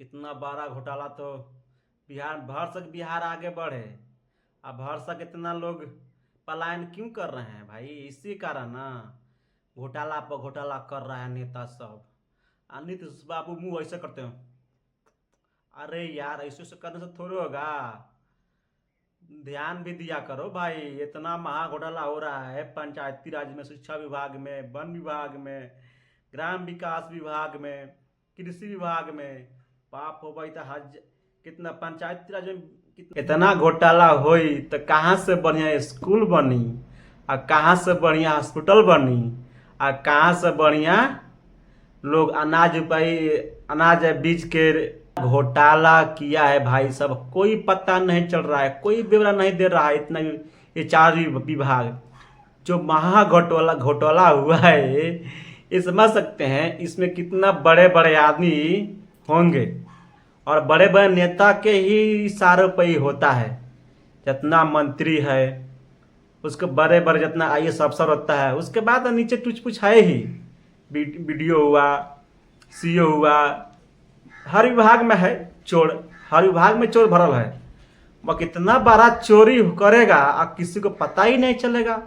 इतना बड़ा घोटाला तो बिहार भर सक बिहार आगे बढ़े। अब भर सक इतना लोग पलायन क्यों कर रहे हैं भाई? इसी कारण ना घोटाला पर घोटाला कर रहा है नेता सब। नीतीश बाबू मुंह ऐसे करते हैं। अरे यार ऐसे से करने से थोड़ी होगा। ध्यान भी दिया करो भाई। इतना महा घोटाला हो रहा है पंचायती राज में, शिक्षा विभाग में, वन विभाग में, ग्राम विकास विभाग में, कृषि विभाग में। बाप हो भाई तो हज कितना पंचायती राज में इतना घोटाला होई तो कहाँ से बढ़िया स्कूल बनी, और कहाँ से बढ़िया हॉस्पिटल बनी, और कहाँ से बढ़िया लोग अनाज पाई, अनाज बीज के घोटाला किया है भाई। सब कोई पता नहीं चल रहा है, कोई ब्यौरा नहीं दे रहा है। इतना ये चार विभाग जो महा घोटाला घोटाला हुआ है, ये समझ सकते हैं इसमें कितना बड़े बड़े आदमी होंगे, और बड़े बड़े नेता के ही इशारों पर ही होता है। जितना मंत्री है उसके बड़े बड़े जितना आईएएस अफसर होता है, उसके बाद नीचे टुच पुछ है ही। बीडीओ हुआ, सीओ हुआ, हर विभाग में है चोर। हर विभाग में चोर भरल है। वह कितना बड़ा चोरी करेगा और किसी को पता ही नहीं चलेगा।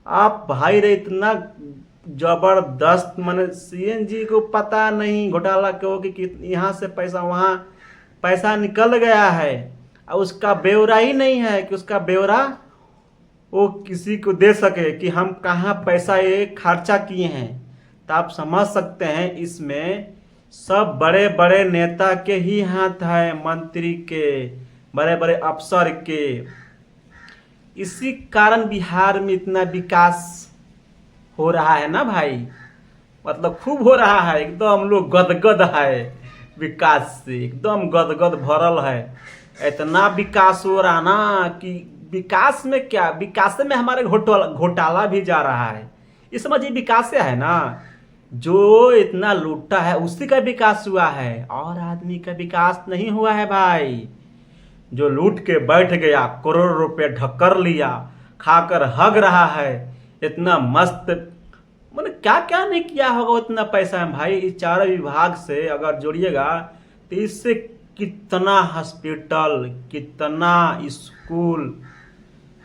आप भाई रे इतना जबरदस्त, मैंने सीएम जी को पता नहीं घोटाला क्यों कि यहाँ से पैसा वहाँ पैसा निकल गया है, और उसका ब्यौरा ही नहीं है कि उसका ब्यौरा वो किसी को दे सके कि हम कहाँ पैसा ये खर्चा किए हैं। तो आप समझ सकते हैं इसमें सब बड़े बड़े नेता के ही हाथ है, मंत्री के, बड़े बड़े अफसर के। इसी कारण बिहार में इतना विकास हो रहा है ना भाई। मतलब खूब हो रहा है, एकदम लोग गदगद है विकास से, एकदम गदगद भरल है। इतना विकास हो रहा ना कि विकास में क्या, विकास में हमारे घोटाला भी जा रहा है। ये समझिए विकास है ना, जो इतना लूटा है उसी का विकास हुआ है, और आदमी का विकास नहीं हुआ है भाई। जो लूट के बैठ गया, करोड़ रुपए ढक्कर लिया, खाकर हग रहा है, इतना मस्त, मैंने क्या क्या नहीं किया होगा उतना पैसा है भाई। इस चार विभाग से अगर जोड़िएगा तो इससे कितना हॉस्पिटल, कितना स्कूल,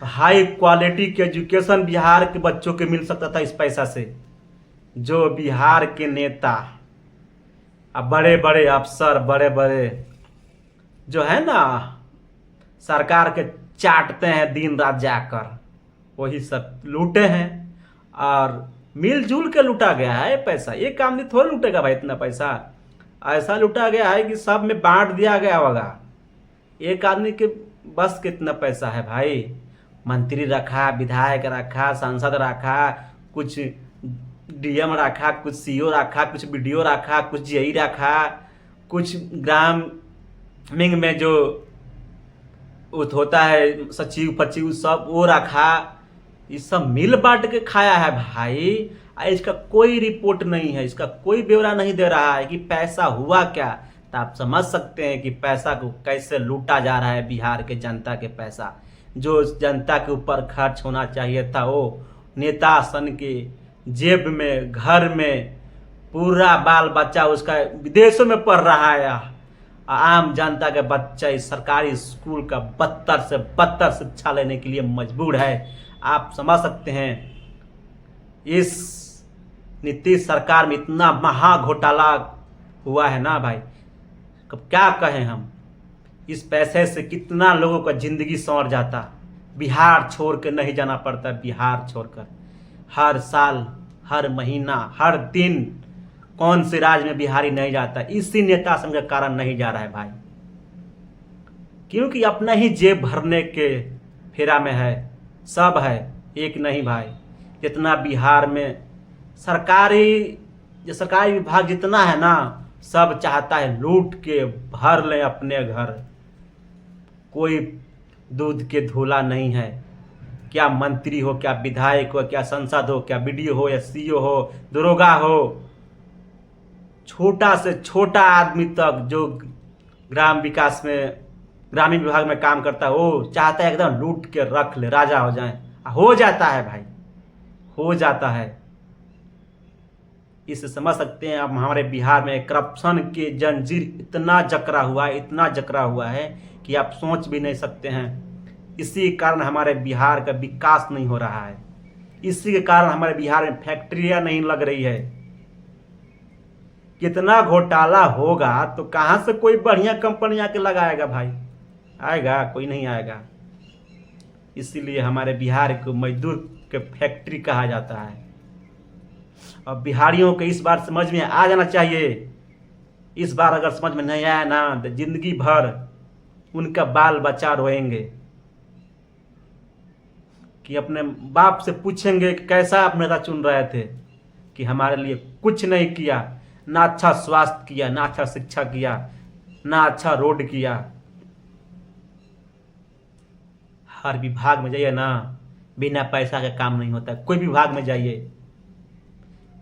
हाई क्वालिटी के एजुकेशन बिहार के बच्चों के मिल सकता था इस पैसा से। जो बिहार के नेता, अब बड़े बड़े अफसर, बड़े बड़े जो है ना सरकार के चाटते हैं दिन रात जाकर, वही सब लूटे हैं। और मिलजुल के लूटा गया है पैसा। एक आदमी थोड़ा लूटेगा भाई इतना पैसा। ऐसा लूटा गया है कि सब में बांट दिया गया होगा। एक आदमी के बस कितना पैसा है भाई। मंत्री रखा, विधायक रखा, सांसद रखा, कुछ डीएम रखा, कुछ सीओ रखा, कुछ बीडीओ रखा, कुछ जेई रखा, कुछ ग्राम में जो होता है सचिव फचिव सब वो रखा। ये सब मिल बांट के खाया है भाई। इसका कोई रिपोर्ट नहीं है, इसका कोई ब्यौरा नहीं दे रहा है कि पैसा हुआ क्या। तो आप समझ सकते हैं कि पैसा को कैसे लूटा जा रहा है बिहार के जनता के पैसा। जो जनता के ऊपर खर्च होना चाहिए था वो नेता सन के जेब में, घर में, पूरा बाल बच्चा उसका विदेशों में पढ़ रहा है। आम जनता के बच्चा इस सरकारी स्कूल का बदतर से बदतर शिक्षा लेने के लिए मजबूर है। आप समझ सकते हैं इस नीतीश सरकार में इतना महा घोटाला हुआ है ना भाई। कब क्या कहें हम। इस पैसे से कितना लोगों का जिंदगी संवर जाता। बिहार छोड़ के नहीं जाना पड़ता, बिहार छोड़कर हर साल, हर महीना, हर दिन कौन से राज्य में बिहारी नहीं जाता। इसी नेता संघ के कारण नहीं जा रहा है भाई, क्योंकि अपना ही जेब भरने के फेरा में है। सब है, एक नहीं भाई। जितना बिहार में सरकारी विभाग जितना है ना, सब चाहता है लूट के भर ले अपने घर। कोई दूध के धोला नहीं है। क्या मंत्री हो, क्या विधायक हो, क्या सांसद हो, क्या बीडीओ हो या सीओ हो, दरोगा हो, छोटा से छोटा आदमी तक जो ग्राम विकास में, ग्रामीण विभाग में काम करता है, वो चाहता है एकदम लूट के रख ले, राजा हो जाए। हो जाता है भाई, हो जाता है। इससे समझ सकते हैं आप हमारे बिहार में करप्शन के जंजीर इतना जकड़ा हुआ है कि आप सोच भी नहीं सकते हैं। इसी कारण हमारे बिहार का विकास नहीं हो रहा है, इसी के कारण हमारे बिहार में फैक्ट्रियां नहीं लग रही है। कितना घोटाला होगा तो कहाँ से कोई बढ़िया कंपनी आके लगाएगा भाई? आएगा? कोई नहीं आएगा। इसीलिए हमारे बिहार को मजदूर के फैक्ट्री कहा जाता है। और बिहारियों को इस बार समझ में आ जाना चाहिए। इस बार अगर समझ में नहीं आया ना तो जिंदगी भर उनका बाल बच्चा रोएंगे कि अपने बाप से पूछेंगे कि कैसा आप नेता चुन रहे थे, कि हमारे लिए कुछ नहीं किया, ना अच्छा स्वास्थ्य किया, ना अच्छा शिक्षा किया, ना अच्छा रोड किया। हर विभाग में जाइए ना, बिना पैसा के काम नहीं होता। कोई विभाग में जाइए,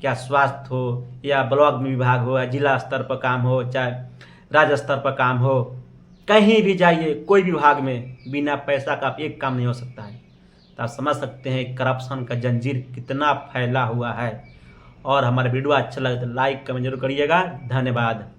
क्या स्वास्थ्य हो या ब्लॉक में विभाग हो या जिला स्तर पर काम हो चाहे राज्य स्तर पर काम हो, कहीं भी जाइए कोई विभाग में बिना पैसा का एक काम नहीं हो सकता है। तो आप समझ सकते हैं करप्शन का जंजीर कितना फैला हुआ है। और हमारा वीडियो अच्छा लगे तो लाइक कमेंट जरूर करिएगा। धन्यवाद।